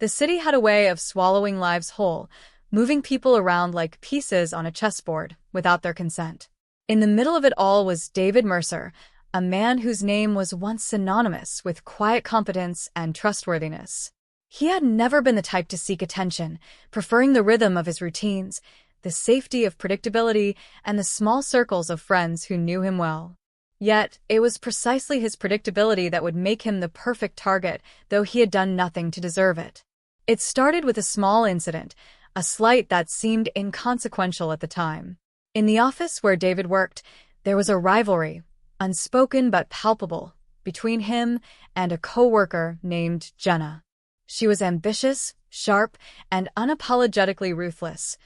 The city had a way of swallowing lives whole, moving people around like pieces on a chessboard without their consent. In the middle of it all was David Mercer, a man whose name was once synonymous with quiet competence and trustworthiness. He had never been the type to seek attention, preferring the rhythm of his routines, the safety of predictability, and the small circles of friends who knew him well. Yet, it was precisely his predictability that would make him the perfect target, though he had done nothing to deserve it. It started with a small incident, a slight that seemed inconsequential at the time. In the office where David worked, there was a rivalry, unspoken but palpable, between him and a co-worker named Jenna. She was ambitious, sharp, and unapologetically ruthless,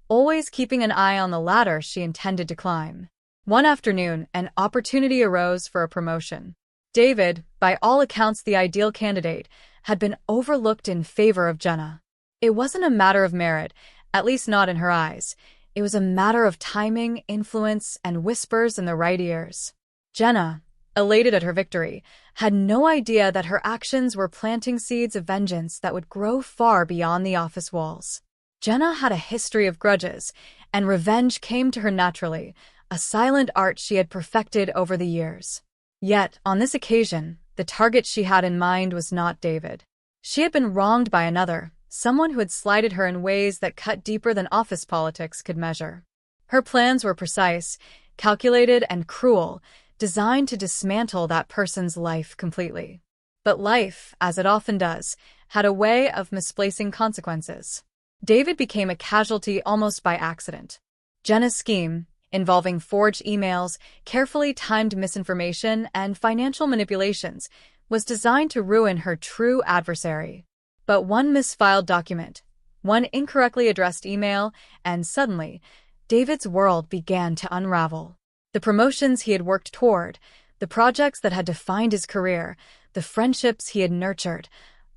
always keeping an eye on the ladder she intended to climb. One afternoon, an opportunity arose for a promotion. David, by all accounts the ideal candidate, had been overlooked in favor of Jenna. It wasn't a matter of merit, at least not in her eyes. It was a matter of timing, influence, and whispers in the right ears. Jenna, elated at her victory, had no idea that her actions were planting seeds of vengeance that would grow far beyond the office walls. Jenna had a history of grudges, and revenge came to her naturally, a silent art she had perfected over the years. Yet, on this occasion, the target she had in mind was not David. She had been wronged by another, someone who had slighted her in ways that cut deeper than office politics could measure. Her plans were precise, calculated, and cruel, designed to dismantle that person's life completely. But life, as it often does, had a way of misplacing consequences. David became a casualty almost by accident. Jenna's scheme, involving forged emails, carefully timed misinformation, and financial manipulations, was designed to ruin her true adversary. But one misfiled document, one incorrectly addressed email, and suddenly, David's world began to unravel. The promotions he had worked toward, the projects that had defined his career, the friendships he had nurtured,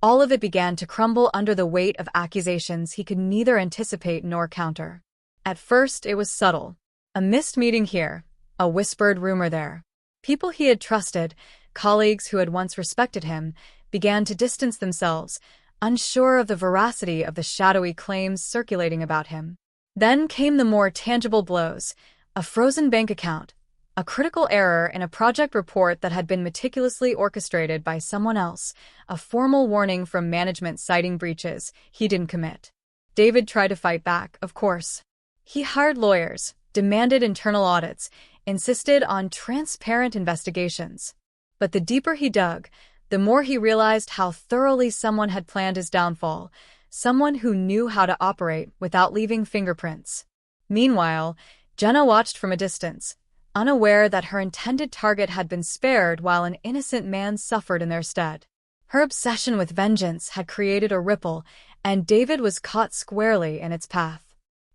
all of it began to crumble under the weight of accusations he could neither anticipate nor counter. At first, it was subtle. A missed meeting here, a whispered rumor there. People he had trusted, colleagues who had once respected him, began to distance themselves, unsure of the veracity of the shadowy claims circulating about him. Then came the more tangible blows, a frozen bank account, a critical error in a project report that had been meticulously orchestrated by someone else, a formal warning from management citing breaches he didn't commit. David tried to fight back, of course. He hired lawyers, demanded internal audits, insisted on transparent investigations. But the deeper he dug, the more he realized how thoroughly someone had planned his downfall, someone who knew how to operate without leaving fingerprints. Meanwhile, Jenna watched from a distance, unaware that her intended target had been spared while an innocent man suffered in their stead. Her obsession with vengeance had created a ripple, and David was caught squarely in its path.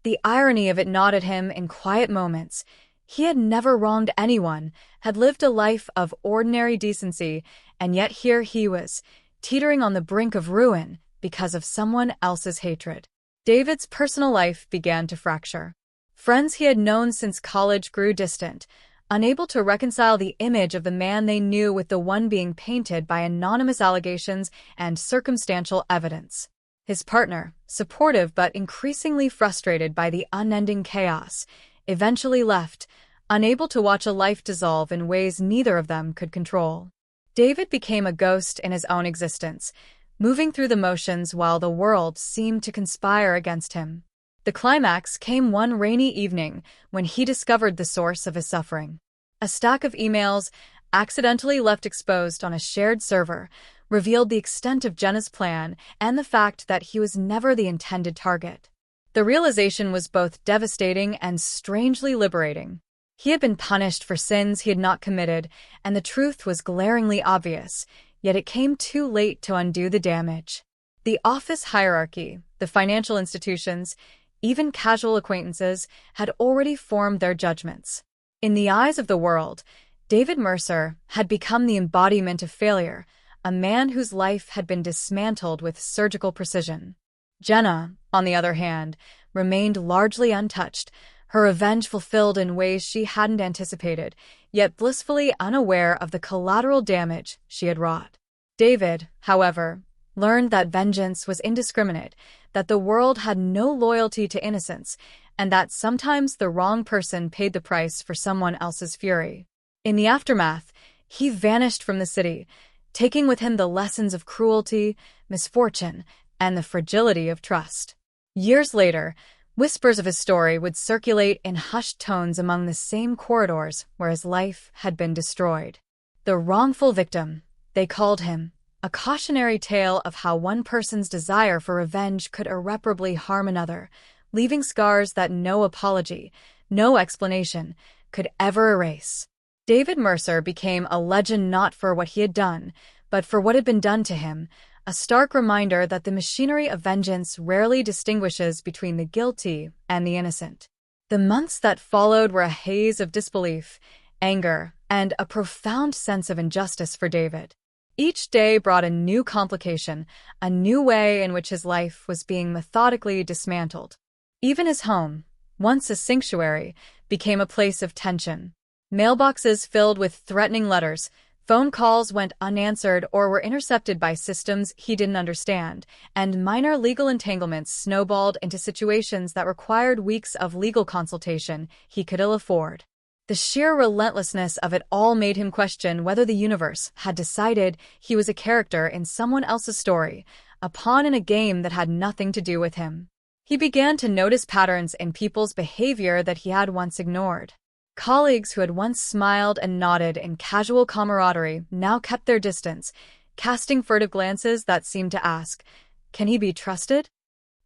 The irony of it gnawed at him in quiet moments. He had never wronged anyone, had lived a life of ordinary decency, and yet here he was, teetering on the brink of ruin because of someone else's hatred. David's personal life began to fracture. Friends he had known since college grew distant, unable to reconcile the image of the man they knew with the one being painted by anonymous allegations and circumstantial evidence. His partner, supportive but increasingly frustrated by the unending chaos, eventually left, unable to watch a life dissolve in ways neither of them could control. David became a ghost in his own existence, moving through the motions while the world seemed to conspire against him. The climax came one rainy evening when he discovered the source of his suffering. A stack of emails, accidentally left exposed on a shared server, revealed the extent of Jenna's plan and the fact that he was never the intended target. The realization was both devastating and strangely liberating. He had been punished for sins he had not committed, and the truth was glaringly obvious, yet it came too late to undo the damage. The office hierarchy, the financial institutions, even casual acquaintances, had already formed their judgments. In the eyes of the world, David Mercer had become the embodiment of failure, a man whose life had been dismantled with surgical precision. Jenna, on the other hand, remained largely untouched, her revenge fulfilled in ways she hadn't anticipated, yet blissfully unaware of the collateral damage she had wrought. David, however, learned that vengeance was indiscriminate, that the world had no loyalty to innocence, and that sometimes the wrong person paid the price for someone else's fury. In the aftermath, he vanished from the city, taking with him the lessons of cruelty, misfortune, and the fragility of trust. Years later, whispers of his story would circulate in hushed tones among the same corridors where his life had been destroyed. The wrongful victim, they called him, a cautionary tale of how one person's desire for revenge could irreparably harm another, leaving scars that no apology, no explanation, could ever erase. David Mercer became a legend not for what he had done, but for what had been done to him, a stark reminder that the machinery of vengeance rarely distinguishes between the guilty and the innocent. The months that followed were a haze of disbelief, anger, and a profound sense of injustice for David. Each day brought a new complication, a new way in which his life was being methodically dismantled. Even his home, once a sanctuary, became a place of tension. Mailboxes filled with threatening letters, phone calls went unanswered or were intercepted by systems he didn't understand, and minor legal entanglements snowballed into situations that required weeks of legal consultation he could ill afford. The sheer relentlessness of it all made him question whether the universe had decided he was a character in someone else's story, a pawn in a game that had nothing to do with him. He began to notice patterns in people's behavior that he had once ignored. Colleagues who had once smiled and nodded in casual camaraderie now kept their distance, casting furtive glances that seemed to ask, "Can he be trusted?"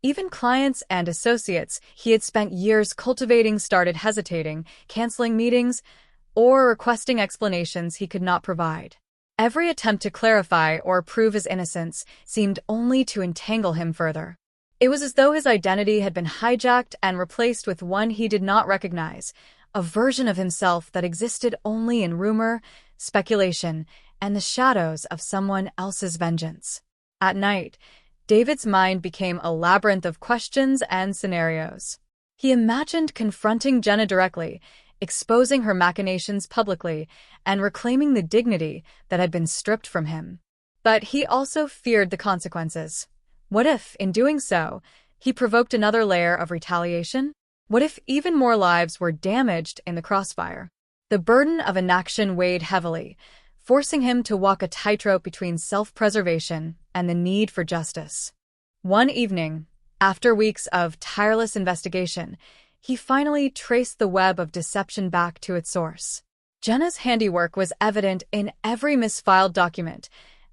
Even clients and associates he had spent years cultivating started hesitating, canceling meetings, or requesting explanations he could not provide. Every attempt to clarify or prove his innocence seemed only to entangle him further. It was as though his identity had been hijacked and replaced with one he did not recognize, a version of himself that existed only in rumor, speculation, and the shadows of someone else's vengeance. At night, David's mind became a labyrinth of questions and scenarios. He imagined confronting Jenna directly, exposing her machinations publicly, and reclaiming the dignity that had been stripped from him. But he also feared the consequences. What if, in doing so, he provoked another layer of retaliation? What if even more lives were damaged in the crossfire? The burden of inaction weighed heavily, forcing him to walk a tightrope between self-preservation and the need for justice. One evening, after weeks of tireless investigation, he finally traced the web of deception back to its source. Jenna's handiwork was evident in every misfiled document,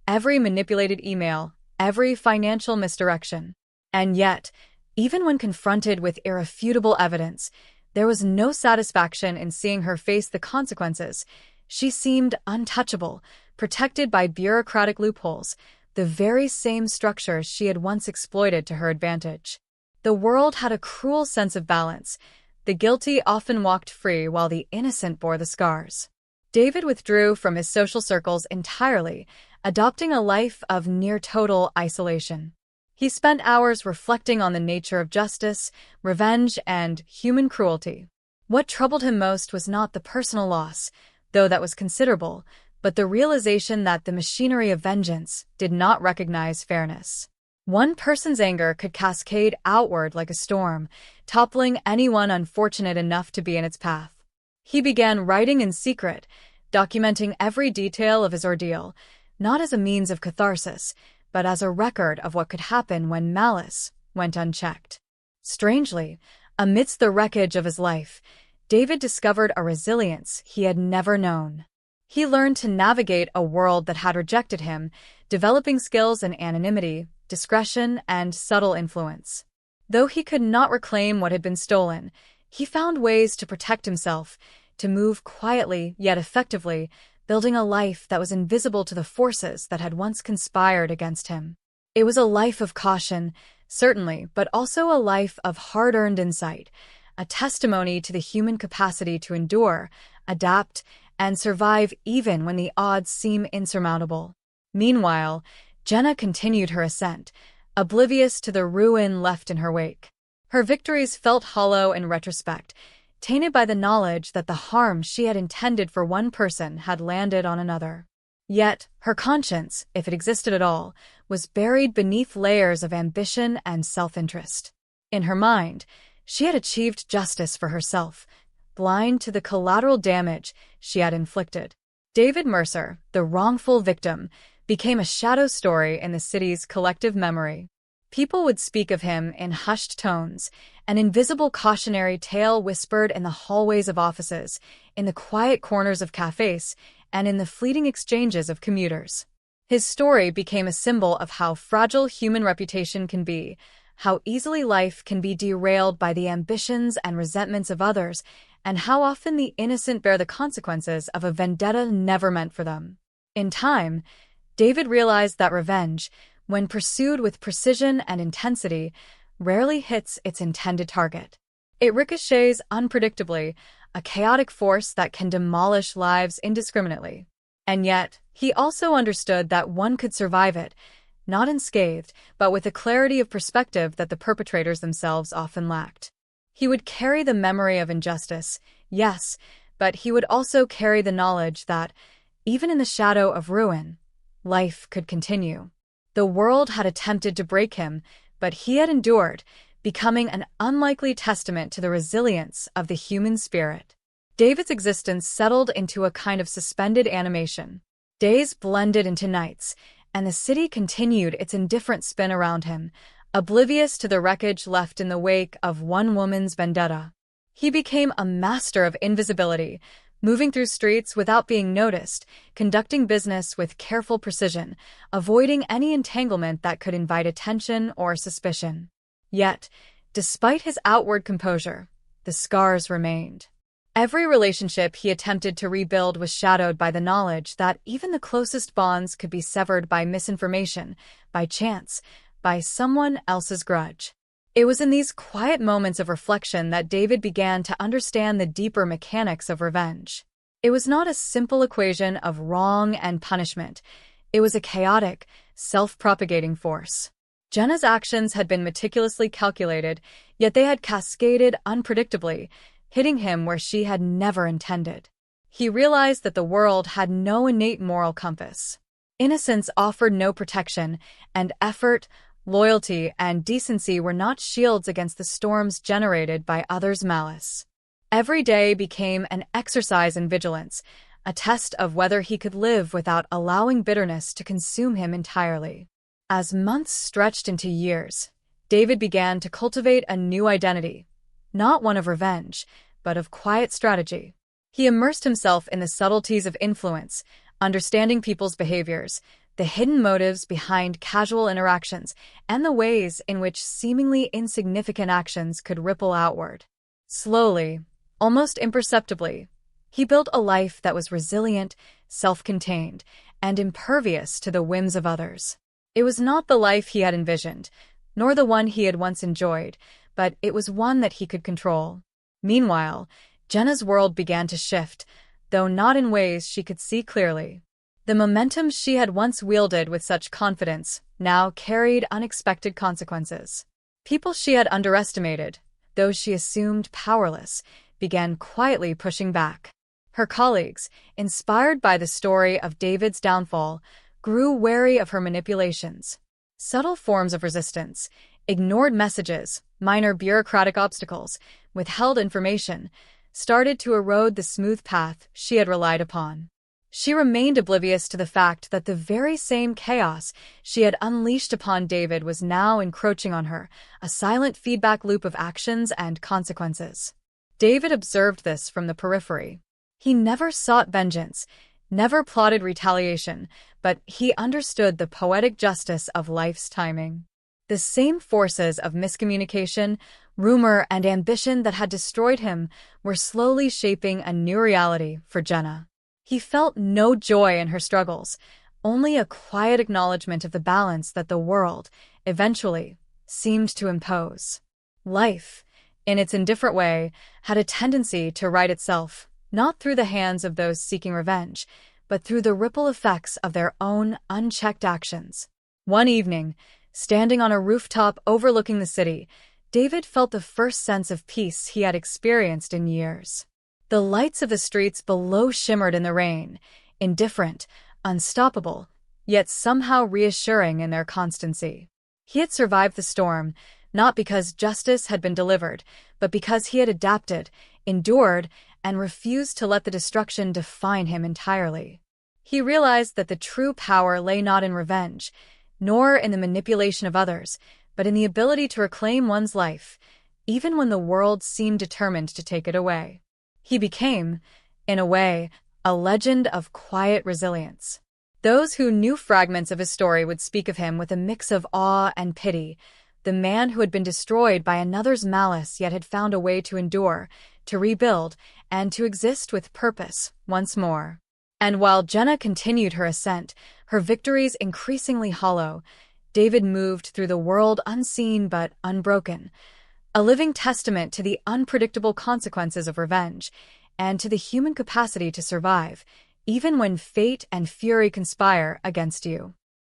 every manipulated email, every financial misdirection. And yet, even when confronted with irrefutable evidence, there was no satisfaction in seeing her face the consequences. She seemed untouchable, protected by bureaucratic loopholes, the very same structures she had once exploited to her advantage. The world had a cruel sense of balance. The guilty often walked free while the innocent bore the scars. David withdrew from his social circles entirely, adopting a life of near-total isolation. He spent hours reflecting on the nature of justice, revenge, and human cruelty. What troubled him most was not the personal loss, though that was considerable, but the realization that the machinery of vengeance did not recognize fairness. One person's anger could cascade outward like a storm, toppling anyone unfortunate enough to be in its path. He began writing in secret, documenting every detail of his ordeal, not as a means of catharsis, but as a record of what could happen when malice went unchecked. Strangely, amidst the wreckage of his life, David discovered a resilience he had never known. He learned to navigate a world that had rejected him, developing skills in anonymity, discretion, and subtle influence. Though he could not reclaim what had been stolen, he found ways to protect himself, to move quietly yet effectively, building a life that was invisible to the forces that had once conspired against him. It was a life of caution, certainly, but also a life of hard-earned insight, a testimony to the human capacity to endure, adapt, and survive even when the odds seem insurmountable. Meanwhile, Jenna continued her ascent, oblivious to the ruin left in her wake. Her victories felt hollow in retrospect, tainted by the knowledge that the harm she had intended for one person had landed on another. Yet, her conscience, if it existed at all, was buried beneath layers of ambition and self-interest. In her mind, she had achieved justice for herself, blind to the collateral damage she had inflicted. David Mercer, the wrongful victim, became a shadow story in the city's collective memory. People would speak of him in hushed tones, an invisible cautionary tale whispered in the hallways of offices, in the quiet corners of cafes, and in the fleeting exchanges of commuters. His story became a symbol of how fragile human reputation can be, how easily life can be derailed by the ambitions and resentments of others, and how often the innocent bear the consequences of a vendetta never meant for them. In time, David realized that revenge, when pursued with precision and intensity, rarely hits its intended target. It ricochets unpredictably, a chaotic force that can demolish lives indiscriminately. And yet, he also understood that one could survive it, not unscathed, but with a clarity of perspective that the perpetrators themselves often lacked. He would carry the memory of injustice, yes, but he would also carry the knowledge that, even in the shadow of ruin, life could continue. The world had attempted to break him, but he had endured, becoming an unlikely testament to the resilience of the human spirit. David's existence settled into a kind of suspended animation. Days blended into nights, and the city continued its indifferent spin around him, oblivious to the wreckage left in the wake of one woman's vendetta. He became a master of invisibility, moving through streets without being noticed, conducting business with careful precision, avoiding any entanglement that could invite attention or suspicion. Yet, despite his outward composure, the scars remained. Every relationship he attempted to rebuild was shadowed by the knowledge that even the closest bonds could be severed by misinformation, by chance, by someone else's grudge. It was in these quiet moments of reflection that David began to understand the deeper mechanics of revenge. It was not a simple equation of wrong and punishment. It was a chaotic, self-propagating force. Jenna's actions had been meticulously calculated, yet they had cascaded unpredictably, hitting him where she had never intended. He realized that the world had no innate moral compass. Innocence offered no protection, and effort, loyalty, and decency were not shields against the storms generated by others' malice. Every day became an exercise in vigilance, a test of whether he could live without allowing bitterness to consume him entirely. As months stretched into years, David began to cultivate a new identity, not one of revenge, but of quiet strategy. He immersed himself in the subtleties of influence, understanding people's behaviors, the hidden motives behind casual interactions, and the ways in which seemingly insignificant actions could ripple outward. Slowly, almost imperceptibly, he built a life that was resilient, self-contained, and impervious to the whims of others. It was not the life he had envisioned, nor the one he had once enjoyed, but it was one that he could control. Meanwhile, Jenna's world began to shift, though not in ways she could see clearly. The momentum she had once wielded with such confidence now carried unexpected consequences. People she had underestimated, those she assumed powerless, began quietly pushing back. Her colleagues, inspired by the story of David's downfall, grew wary of her manipulations. Subtle forms of resistance, ignored messages, minor bureaucratic obstacles, withheld information, started to erode the smooth path she had relied upon. She remained oblivious to the fact that the very same chaos she had unleashed upon David was now encroaching on her, a silent feedback loop of actions and consequences. David observed this from the periphery. He never sought vengeance, never plotted retaliation, but he understood the poetic justice of life's timing. The same forces of miscommunication, rumor, and ambition that had destroyed him were slowly shaping a new reality for Jenna. He felt no joy in her struggles, only a quiet acknowledgement of the balance that the world, eventually, seemed to impose. Life, in its indifferent way, had a tendency to right itself, not through the hands of those seeking revenge, but through the ripple effects of their own unchecked actions. One evening, standing on a rooftop overlooking the city, David felt the first sense of peace he had experienced in years. The lights of the streets below shimmered in the rain, indifferent, unstoppable, yet somehow reassuring in their constancy. He had survived the storm, not because justice had been delivered, but because he had adapted, endured, and refused to let the destruction define him entirely. He realized that the true power lay not in revenge, nor in the manipulation of others, but in the ability to reclaim one's life, even when the world seemed determined to take it away. He became, in a way, a legend of quiet resilience. Those who knew fragments of his story would speak of him with a mix of awe and pity, the man who had been destroyed by another's malice yet had found a way to endure, to rebuild, and to exist with purpose once more. And while Jenna continued her ascent, her victories increasingly hollow, David moved through the world unseen but unbroken, a living testament to the unpredictable consequences of revenge, and to the human capacity to survive, even when fate and fury conspire against you.